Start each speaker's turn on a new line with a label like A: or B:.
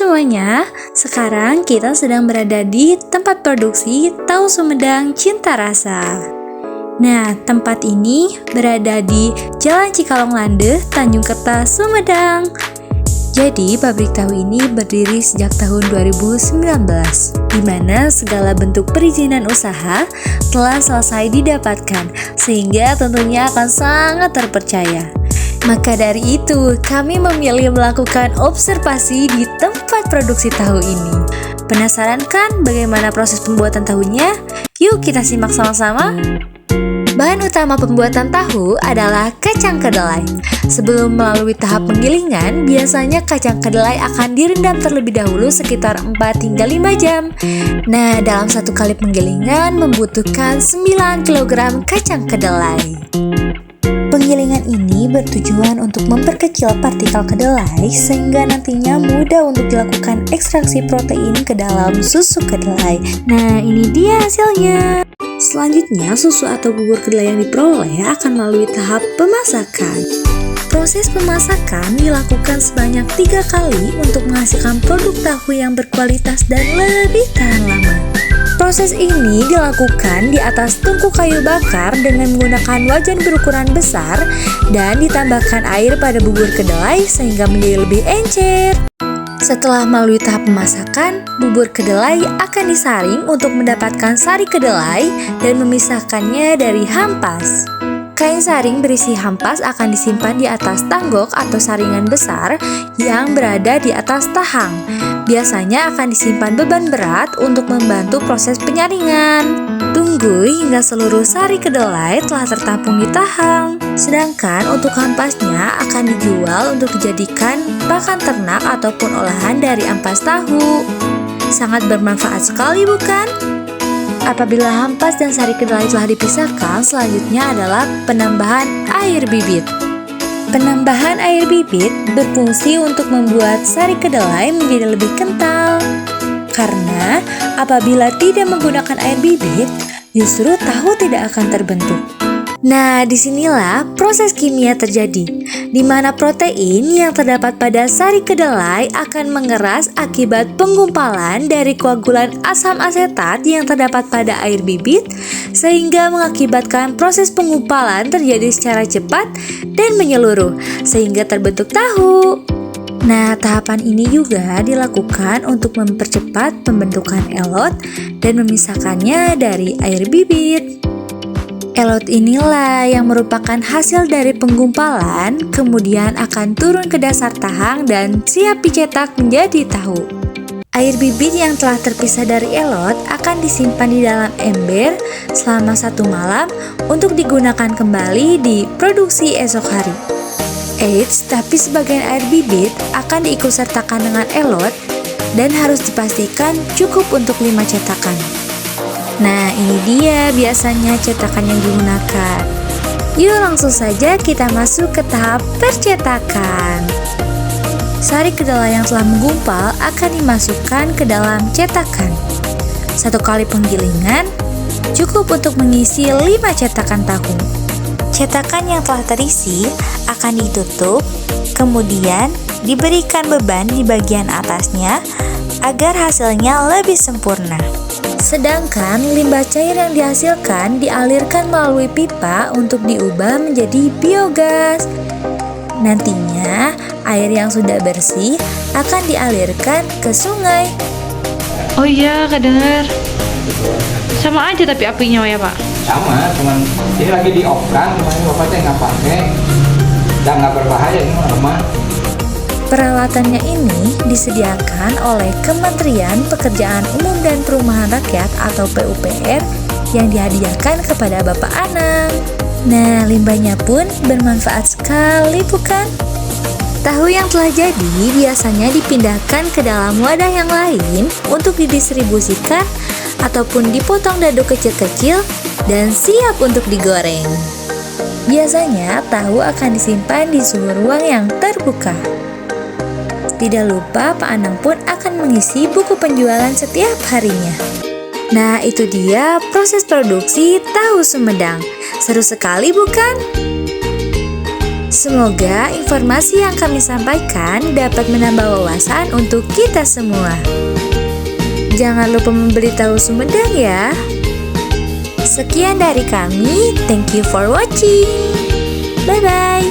A: semuanya, sekarang kita sedang berada di tempat produksi tahu Sumedang Cinta Rasa. Nah, tempat ini berada di Jalan Cikalong Lande, Tanjung Kertas, Sumedang. Jadi, pabrik tahu ini berdiri sejak tahun 2019, di mana segala bentuk perizinan usaha telah selesai didapatkan, sehingga tentunya akan sangat terpercaya. Maka dari itu, kami memilih melakukan observasi di tempat produksi tahu ini. Penasaran kan bagaimana proses pembuatan tahunya? Yuk kita simak sama-sama. Bahan utama pembuatan tahu adalah kacang kedelai. Sebelum melalui tahap penggilingan, biasanya kacang kedelai akan direndam terlebih dahulu sekitar 4 hingga 5 jam. Nah, dalam satu kali penggilingan membutuhkan 9 kg kacang kedelai. Penggilingan ini bertujuan untuk memperkecil partikel kedelai sehingga nantinya mudah untuk dilakukan ekstraksi protein ke dalam susu kedelai. Nah, ini dia hasilnya. Selanjutnya, susu atau bubur kedelai yang diperoleh akan melalui tahap pemasakan. Proses pemasakan dilakukan sebanyak 3 kali untuk menghasilkan produk tahu yang berkualitas dan lebih tahan lama. Proses ini dilakukan di atas tungku kayu bakar dengan menggunakan wajan berukuran besar dan ditambahkan air pada bubur kedelai sehingga menjadi lebih encer. Setelah melalui tahap pemasakan, bubur kedelai akan disaring untuk mendapatkan sari kedelai dan memisahkannya dari hampas. Kain saring berisi hampas akan disimpan di atas tanggok atau saringan besar yang berada di atas tahang. Biasanya akan disimpan beban berat untuk membantu proses penyaringan. Tunggu hingga seluruh sari kedelai telah tertampung di tahang. Sedangkan untuk hampasnya akan dijual untuk dijadikan pakan ternak ataupun olahan dari ampas tahu. Sangat bermanfaat sekali, bukan? Apabila hampas dan sari kedelai telah dipisahkan, selanjutnya adalah penambahan air bibit. Penambahan air bibit berfungsi untuk membuat sari kedelai menjadi lebih kental. Karena apabila tidak menggunakan air bibit, justru tahu tidak akan terbentuk. Nah, disinilah proses kimia terjadi, di mana protein yang terdapat pada sari kedelai akan mengeras akibat penggumpalan dari koagulan asam asetat yang terdapat pada air bibit, sehingga mengakibatkan proses penggumpalan terjadi secara cepat dan menyeluruh, sehingga terbentuk tahu. Nah, tahapan ini juga dilakukan untuk mempercepat pembentukan elot dan memisahkannya dari air bibit. Elot inilah yang merupakan hasil dari penggumpalan, kemudian akan turun ke dasar tahang dan siap dicetak menjadi tahu. Air bibit yang telah terpisah dari elot akan disimpan di dalam ember selama 1 malam untuk digunakan kembali di produksi esok hari. Eits, tapi sebagian air bibit akan diikutsertakan dengan elot dan harus dipastikan cukup untuk 5 cetakan. Nah, ini dia biasanya cetakan yang digunakan. Yuk langsung saja kita masuk ke tahap percetakan. Sari kedelai yang telah menggumpal akan dimasukkan ke dalam cetakan. 1 kali penggilingan cukup untuk mengisi 5 cetakan tahu. Cetakan yang telah terisi akan ditutup, kemudian diberikan beban di bagian atasnya agar hasilnya lebih sempurna. Sedangkan limbah cair yang dihasilkan dialirkan melalui pipa untuk diubah menjadi biogas. Nantinya, air yang sudah bersih akan dialirkan ke sungai.
B: Oh iya, kedenger. Sama aja tapi apinya ya, Pak?
C: Sama, cuman ini lagi diopkan, kemarin bapaknya nggak pakai dan nggak berbahaya ini rumah.
A: Peralatannya ini disediakan oleh Kementerian Pekerjaan Umum dan Perumahan Rakyat atau PUPR yang dihadiahkan kepada Bapak Anang. Nah, limbahnya pun bermanfaat sekali, bukan? Tahu yang telah jadi biasanya dipindahkan ke dalam wadah yang lain untuk didistribusikan ataupun dipotong dadu kecil-kecil dan siap untuk digoreng. Biasanya tahu akan disimpan di suhu ruang yang terbuka. Tidak lupa Pak Anang pun akan mengisi buku penjualan setiap harinya. Nah, itu dia proses produksi tahu Sumedang. Seru sekali, bukan? Semoga informasi yang kami sampaikan dapat menambah wawasan untuk kita semua. Jangan lupa membeli tahu Sumedang ya. Sekian dari kami, thank you for watching. Bye-bye.